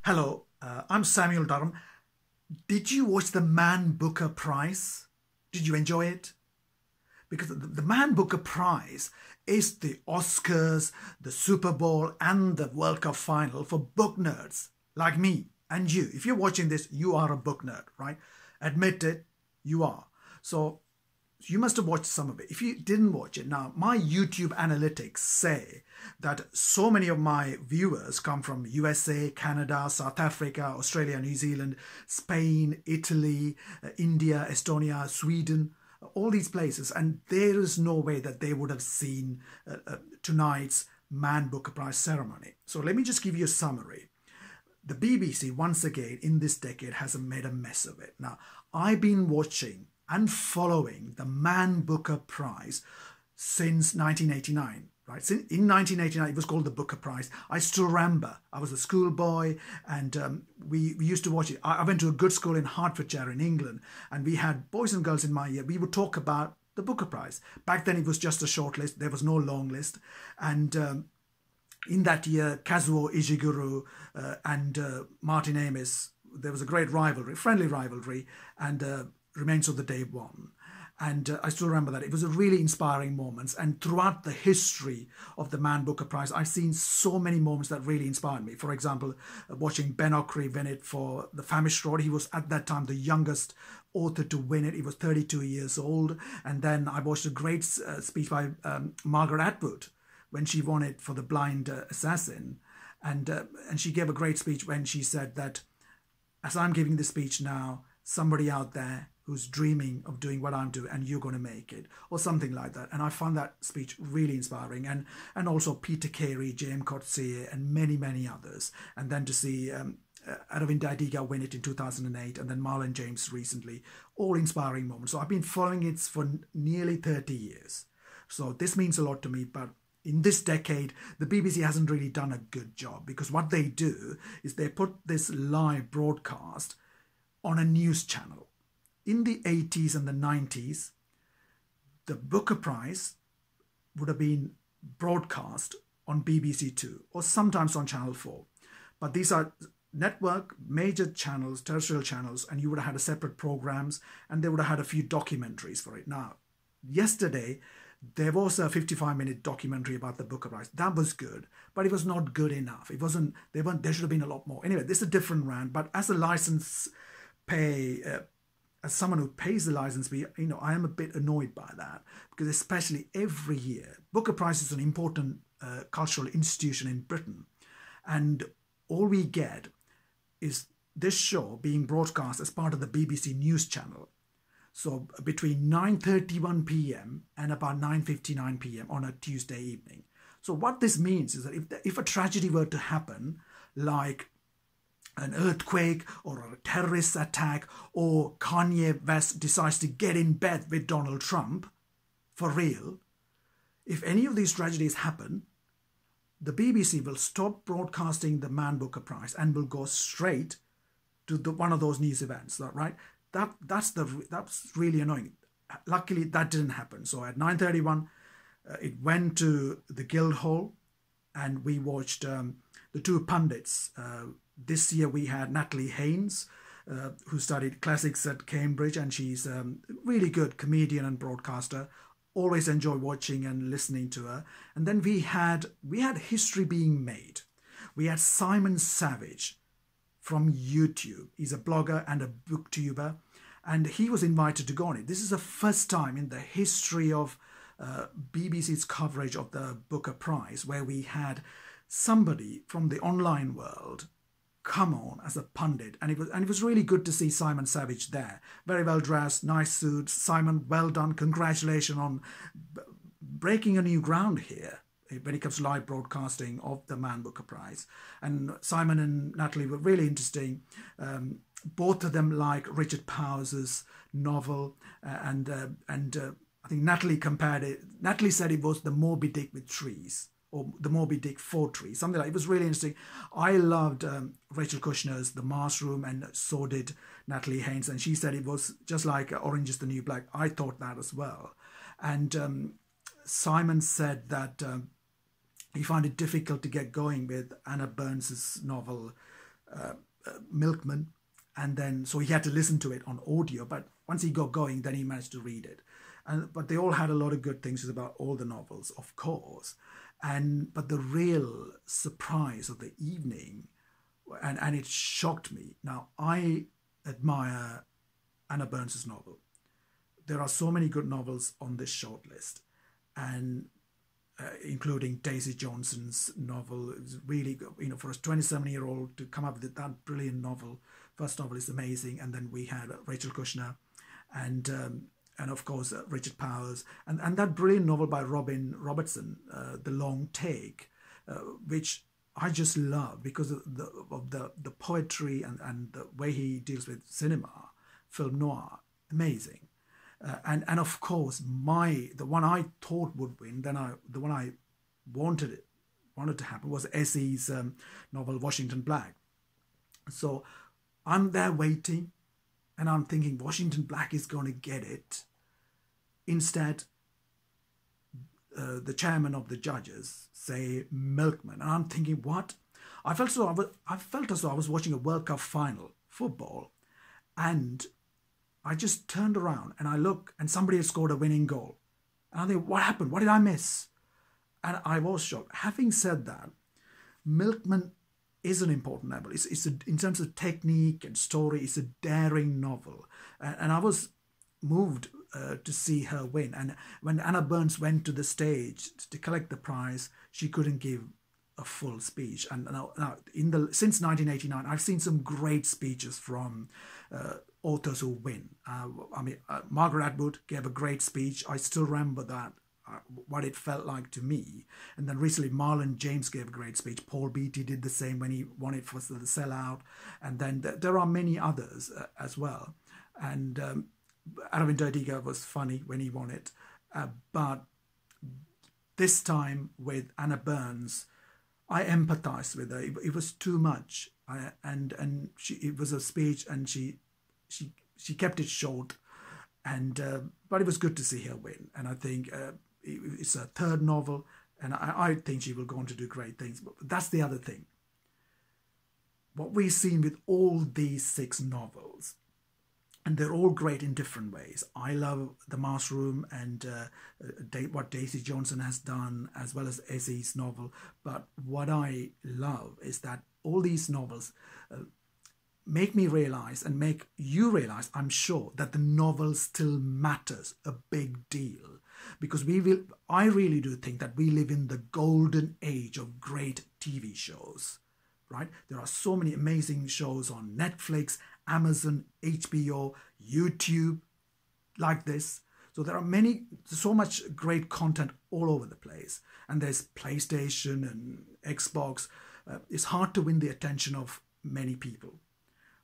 Hello, I'm Samuel Durham. Did you watch the Man Booker Prize? Did you enjoy it? Because the Man Booker Prize is the Oscars, the Super Bowl, and the World Cup final for book nerds like me and you. If you're watching this, you are a book nerd, right? Admit it, you are. So you must have watched some of it. If you didn't watch it, now my YouTube analytics say that so many of my viewers come from USA, Canada, South Africa, Australia, New Zealand, Spain, Italy, India, Estonia, Sweden, all these places. And there is no way that they would have seen tonight's Man Booker Prize ceremony. So let me just give you a summary. The BBC, once again, in this decade, has made a mess of it. Now, I've been watching and following the Man Booker Prize since 1989, right? In 1989, it was called the Booker Prize. I still remember, I was a schoolboy and we used to watch it. I went to a good school in Hertfordshire in England, and we had boys and girls in my year. We would talk about the Booker Prize. Back then, it was just a short list. There was no long list. And in that year, Kazuo Ishiguro and Martin Amis, there was a great rivalry, friendly rivalry, and Remains of the Day won. And I still remember that. It was a really inspiring moments. And throughout the history of the Man Booker Prize, I've seen so many moments that really inspired me. For example, watching Ben Okri win it for The Famished Road. He was at that time the youngest author to win it. He was 32 years old. And then I watched a great speech by Margaret Atwood when she won it for The Blind Assassin. And she gave a great speech when she said that, as I'm giving this speech now, somebody out there who's dreaming of doing what I'm doing, and you're going to make it, or something like that. And I found that speech really inspiring. And also Peter Carey, James Coetzee, and many, many others. And then to see Aravinda Edugyan win it in 2008, and then Marlon James recently, all inspiring moments. So I've been following it for nearly 30 years. So this means a lot to me, but in this decade, the BBC hasn't really done a good job, because what they do is they put this live broadcast on a news channel. In the 80s and the 90s, the Booker Prize would have been broadcast on BBC Two or sometimes on Channel 4. But these are network, major channels, terrestrial channels, and you would have had a separate programs, and they would have had a few documentaries for it. Now, yesterday, there was a 55-minute documentary about the Booker Prize. That was good, but it was not good enough. It wasn't, there should have been a lot more. Anyway, this is a different rant, but as a license pay, as someone who pays the license fee, I am a bit annoyed by that, because especially every year, Booker Prize is an important cultural institution in Britain, and all we get is this show being broadcast as part of the BBC News Channel. So between 9:31 p.m. and about 9:59 p.m. on a Tuesday evening. So what this means is that if a tragedy were to happen, like an earthquake or a terrorist attack, or Kanye West decides to get in bed with Donald Trump, for real, if any of these tragedies happen, the BBC will stop broadcasting the Man Booker Prize and will go straight to one of those news events, right? That's really annoying. Luckily, that didn't happen. So at 9:31, it went to the Guildhall, and we watched the two pundits. This year we had Natalie Haynes, who studied classics at Cambridge, and she's a really good comedian and broadcaster. Always enjoy watching and listening to her. And then we had history being made. We had Simon Savage from YouTube. He's a blogger and a booktuber, and he was invited to go on it. This is the first time in the history of BBC's coverage of the Booker Prize where we had somebody from the online world come on as a pundit, and it was really good to see Simon Savage there. Very well dressed, nice suits. Simon, well done. Congratulations on breaking a new ground here when it comes to live broadcasting of the Man Booker Prize. And Simon and Natalie were really interesting. Both of them like Richard Powers' novel, and I think Natalie compared it. Natalie said it was the Moby Dick with trees, or the Moby Dick for trees, something like. It was really interesting. I loved Rachel Kushner's The Mars Room, and so did Natalie Haynes, and she said it was just like Orange is the New Black. I thought that as well. And Simon said that he found it difficult to get going with Anna Burns's novel Milkman, and then so he had to listen to it on audio, but once he got going, then he managed to read it. But they all had a lot of good things about all the novels, of course. But the real surprise of the evening, and it shocked me. Now, I admire Anna Burns's novel. There are so many good novels on this shortlist, and including Daisy Johnson's novel. It's really good, for a 27-year-old to come up with that brilliant novel. First novel is amazing, and then we had Rachel Kushner, and of course Richard Powers, and that brilliant novel by Robertson, The Long Take, which I just love because of the poetry and the way he deals with cinema, film noir, amazing. And of course, the one I thought would win, the one I wanted to happen was Essie's novel Washington Black. So I'm there waiting, and I'm thinking Washington Black is going to get it. Instead, the chairman of the judges say Milkman, and I'm thinking, what? I felt as though I was watching a World Cup final football, and I just turned around and I look, and somebody had scored a winning goal. And I think, what happened? What did I miss? And I was shocked. Having said that, Milkman is an important novel. In terms of technique and story, it's a daring novel. And I was moved to see her win. And when Anna Burns went to the stage to collect the prize, she couldn't give a full speech. And now since 1989, I've seen some great speeches from authors who win. Margaret Atwood gave a great speech. I still remember that, what it felt like to me. And then recently Marlon James gave a great speech. Paul Beatty did the same when he won it for The Sellout. And then there are many others as well. And Aravind Edugyan was funny when he won it. But this time with Anna Burns, I empathized with her. It was too much. It was a speech, and she kept it short. But it was good to see her win. And I think it's her third novel, and I think she will go on to do great things. But that's the other thing. What we've seen with all these 6 novels, and they're all great in different ways. I love The Mask Room and what Daisy Johnson has done, as well as Essie's novel. But what I love is that all these novels make me realize, and make you realize, I'm sure, that the novel still matters a big deal. Because I really do think that we live in the golden age of great TV shows, right? There are so many amazing shows on Netflix, Amazon, HBO, YouTube, like this. So there are so much great content all over the place. And there's PlayStation and Xbox. It's hard to win the attention of many people,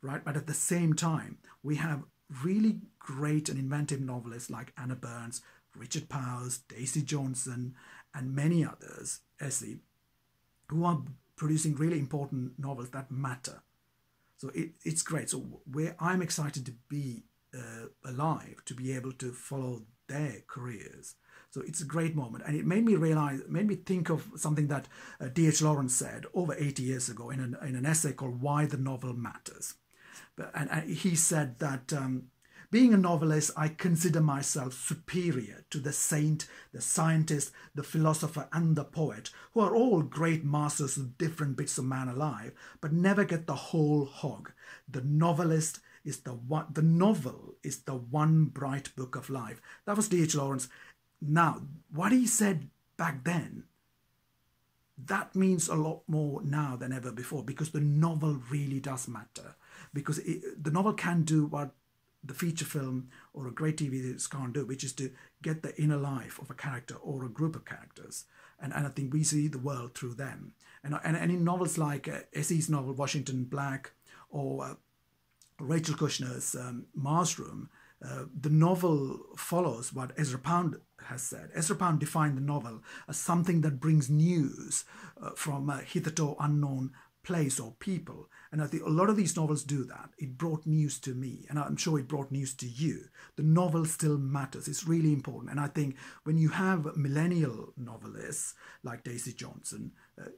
right? But at the same time, we have really great and inventive novelists like Anna Burns, Richard Powers, Daisy Johnson, and many others, Essie, who are producing really important novels that matter. So it's great. So I'm excited to be alive, to be able to follow their careers. So it's a great moment. And it made me think of something that D.H. Lawrence said over 80 years ago in an essay called Why the Novel Matters. And he said that being a novelist, I consider myself superior to the saint, the scientist, the philosopher, and the poet, who are all great masters of different bits of man alive, but never get the whole hog. The novel is the one bright book of life. That was D.H. Lawrence. Now, what he said back then, that means a lot more now than ever before, because the novel really does matter. Because the novel can do what the feature film or a great TV series can't do, which is to get the inner life of a character or a group of characters. And I think we see the world through them. And in novels like Essie's novel Washington Black, or Rachel Kushner's Mask Room, the novel follows what Ezra Pound has said. Ezra Pound defined the novel as something that brings news from a hitherto unknown place or people. And I think a lot of these novels do that. It brought news to me, and I'm sure it brought news to you. The novel still matters. It's really important. And I think when you have millennial novelists like Daisy Johnson,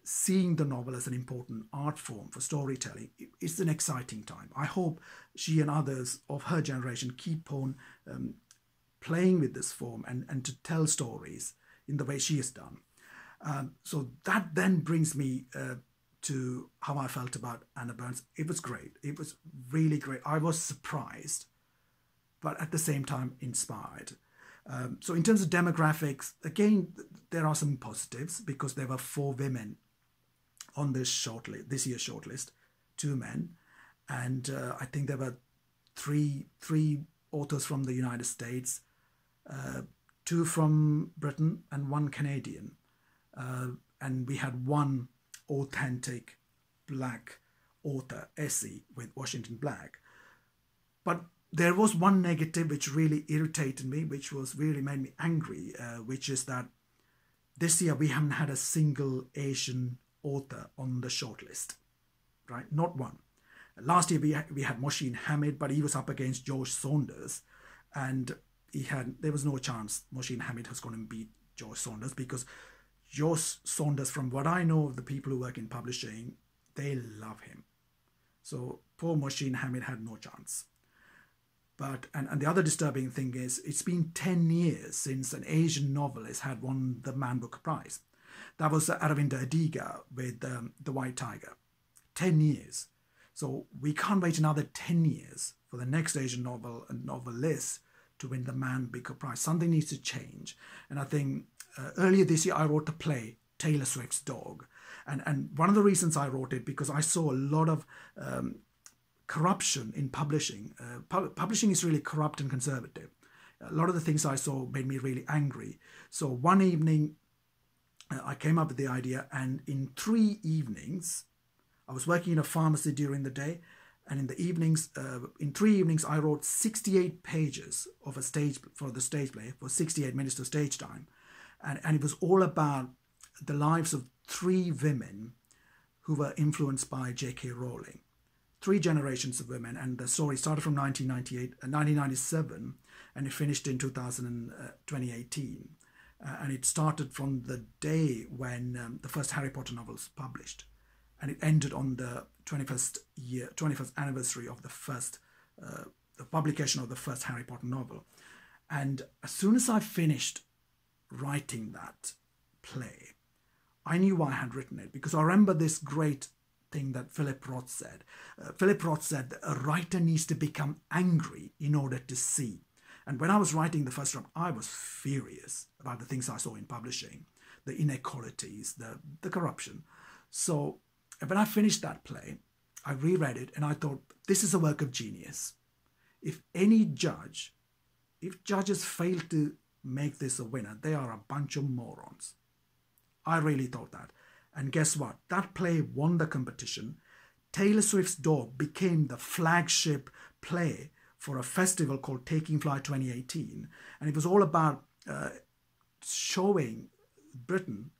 seeing the novel as an important art form for storytelling, it's an exciting time. I hope she and others of her generation keep on playing with this form and to tell stories in the way she has done. So that then brings me to how I felt about Anna Burns. It was great. It was really great. I was surprised, but at the same time inspired. So in terms of demographics, again, there are some positives because there were 4 women on this shortlist, this year's shortlist, 2 men, and I think there were three authors from the United States, 2 from Britain and 1 Canadian, and we had 1 authentic black author, Essie, with Washington Black. But there was one negative which really irritated me, which was really made me angry, which is that this year we haven't had a single Asian author on the shortlist, right? Not one. Last year we had Mohsin Hamid, but he was up against George Saunders, and there was no chance Mohsin Hamid was going to beat George Saunders, because George Saunders, from what I know of the people who work in publishing, they love him. So poor Mohsin Hamid had no chance. But and the other disturbing thing is it's been 10 years since an Asian novelist had won the Man Booker Prize. That was Aravinda Adiga with The White Tiger. 10 years. So we can't wait another 10 years for the next Asian novelist to win the Man Booker Prize. Something needs to change. And I think earlier this year I wrote a play, Taylor Swift's Dog. And one of the reasons I wrote it, because I saw a lot of corruption in publishing. Publishing is really corrupt and conservative. A lot of the things I saw made me really angry. So one evening I came up with the idea, and in 3 evenings, I was working in a pharmacy during the day, and in the evenings, in 3 evenings, I wrote 68 pages of a stage for the stage play for 68 minutes of stage time. And it was all about the lives of 3 women who were influenced by J.K. Rowling. 3 generations of women, and the story started from 1997, and it finished in 2018. And it started from the day when the first Harry Potter novels published, and it ended on the 21st anniversary of the publication of the first Harry Potter novel. And as soon as I finished writing that play, I knew why I had written it, because I remember this great thing that Philip Roth said. Philip Roth said that a writer needs to become angry in order to see. And when I was writing the first draft, I was furious about the things I saw in publishing, the inequalities, the corruption. So when I finished that play, I reread it and I thought, this is a work of genius. If judges fail to make this a winner, they are a bunch of morons. I really thought that. And guess what? That play won the competition. Taylor Swift's Dog became the flagship play for a festival called Taking Flight 2018. And it was all about showing Britain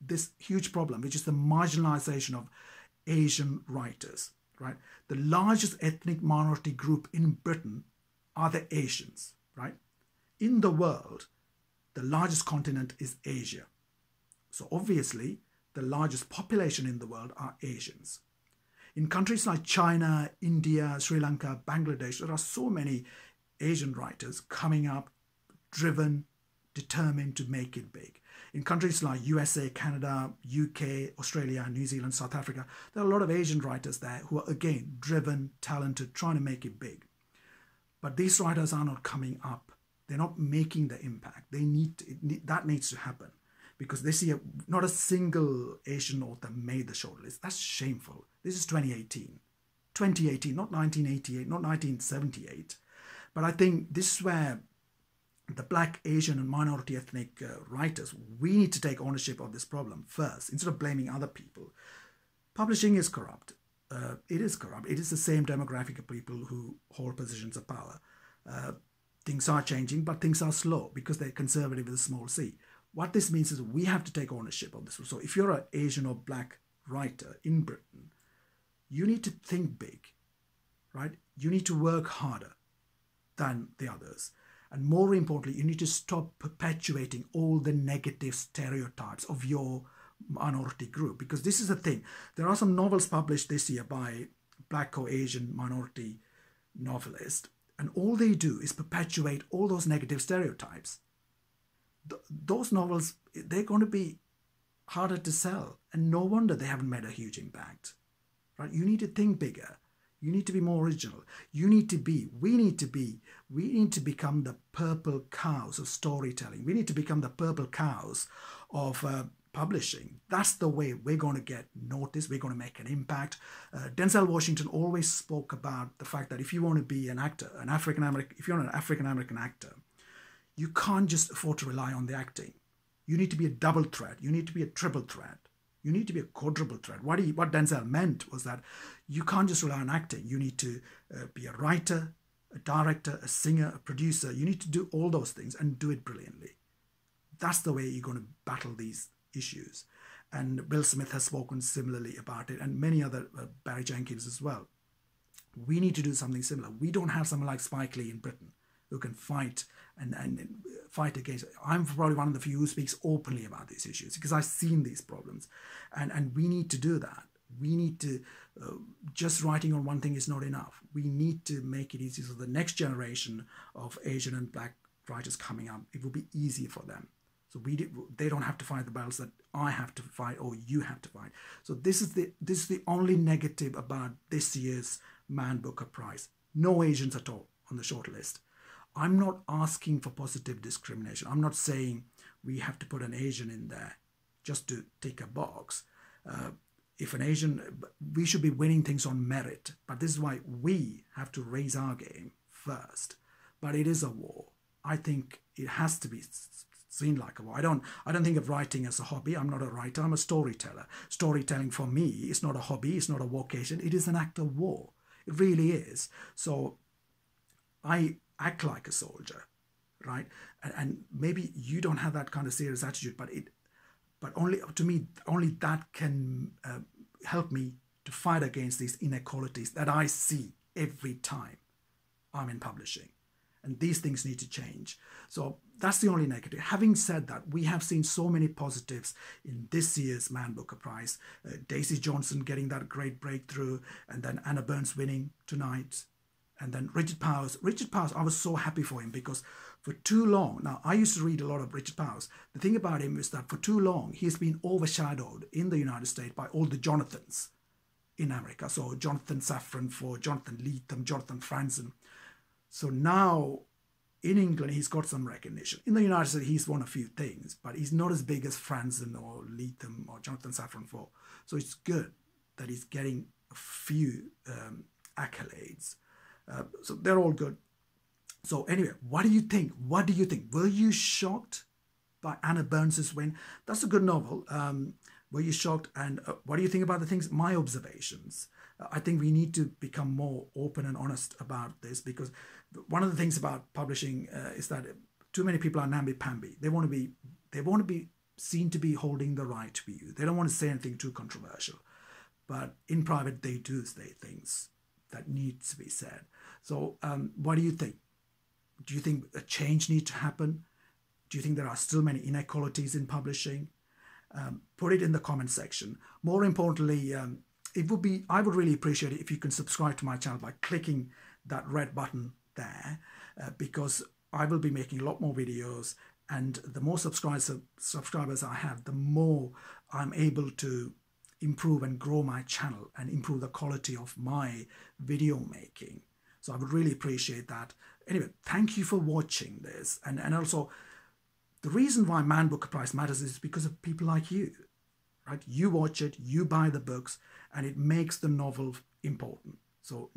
this huge problem, which is the marginalization of Asian writers, right? The largest ethnic minority group in Britain are the Asians, right? In the world, the largest continent is Asia. So obviously, the largest population in the world are Asians. In countries like China, India, Sri Lanka, Bangladesh, there are so many Asian writers coming up, driven, determined to make it big. In countries like USA, Canada, UK, Australia, New Zealand, South Africa, there are a lot of Asian writers there who are, again, driven, talented, trying to make it big. But these writers are not coming up. They're not making the impact. That needs to happen. Because this year, not a single Asian author made the shortlist. That's shameful. This is 2018. 2018, not 1988, not 1978. But I think this is where the Black, Asian and minority ethnic writers, we need to take ownership of this problem first, instead of blaming other people. Publishing is corrupt. It is corrupt. It is the same demographic of people who hold positions of power. Things are changing, but things are slow because they're conservative with a small c. What this means is we have to take ownership of this. So if you're an Asian or Black writer in Britain, you need to think big, right? You need to work harder than the others. And more importantly, you need to stop perpetuating all the negative stereotypes of your minority group. Because this is the thing. There are some novels published this year by Black or Asian minority novelists, and all they do is perpetuate all those negative stereotypes. Those novels, they're going to be harder to sell, and no wonder they haven't made a huge impact, right? You need to think bigger. You need to be more original. We need to become the purple cows of storytelling. We need to become the purple cows of publishing. That's the way we're going to get noticed. We're going to make an impact. Denzel Washington always spoke about the fact that if you want to be an actor, if you're an African-American actor, you can't just afford to rely on the acting. You need to be a double threat. You need to be a triple threat. You need to be a quadruple threat. What Denzel meant was that you can't just rely on acting. You need to be a writer, a director, a singer, a producer. You need to do all those things and do it brilliantly. That's the way you're going to battle these issues. And Will Smith has spoken similarly about it, and many other, Barry Jenkins as well. We need to do something similar. We don't have someone like Spike Lee in Britain who can fight and fight against it. I'm probably one of the few who speaks openly about these issues because I've seen these problems, and we need to do that. We need to, just writing on one thing is not enough. We need to make it easy so the next generation of Asian and Black writers coming up, it will be easier for them. So they don't have to fight the battles that I have to fight or you have to fight. So this is the only negative about this year's Man Booker Prize. No Asians at all on the shortlist. I'm not asking for positive discrimination. I'm not saying we have to put an Asian in there just to tick a box. If an Asian, we should be winning things on merit. But this is why we have to raise our game first. But it is a war. I think it has to be seen like a war. I don't think of writing as a hobby. I'm not a writer. I'm a storyteller. Storytelling for me is not a hobby. It's not a vocation. It is an act of war. It really is. So I act like a soldier, right? And maybe you don't have that kind of serious attitude, but only to me, only that can help me to fight against these inequalities that I see every time I'm in publishing. And these things need to change. So that's the only negative. Having said that, we have seen so many positives in this year's Man Booker Prize. Daisy Johnson getting that great breakthrough, and then Anna Burns winning tonight. And then Richard Powers, I was so happy for him because for too long, now I used to read a lot of Richard Powers. The thing about him is that for too long, he's been overshadowed in the United States by all the Jonathans in America. So Jonathan Safran Foer, Jonathan Lethem, Jonathan Franzen. So now in England, he's got some recognition. In the United States, he's won a few things, but he's not as big as Franzen or Lethem or Jonathan Safran Foer. So it's good that he's getting a few accolades. So they're all good. So anyway, what do you think? What do you think? Were you shocked by Anna Burns' win? That's a good novel. Were you shocked? And what do you think about the things? My observations. I think we need to become more open and honest about this, because one of the things about publishing is that too many people are namby-pamby. They want to be seen to be holding the right view. They don't want to say anything too controversial. But in private, they do say things that needs to be said. So what do you think? Do you think a change needs to happen? Do you think there are still many inequalities in publishing? Put it in the comment section. More importantly, I would really appreciate it if you can subscribe to my channel by clicking that red button there, because I will be making a lot more videos, and the more subscribers I have, the more I'm able to improve and grow my channel and improve the quality of my video making. So I would really appreciate that. Anyway, thank you for watching this. And also, the reason why Man Booker Prize matters is because of people like you, right? You watch it, you buy the books, and it makes the novel important. So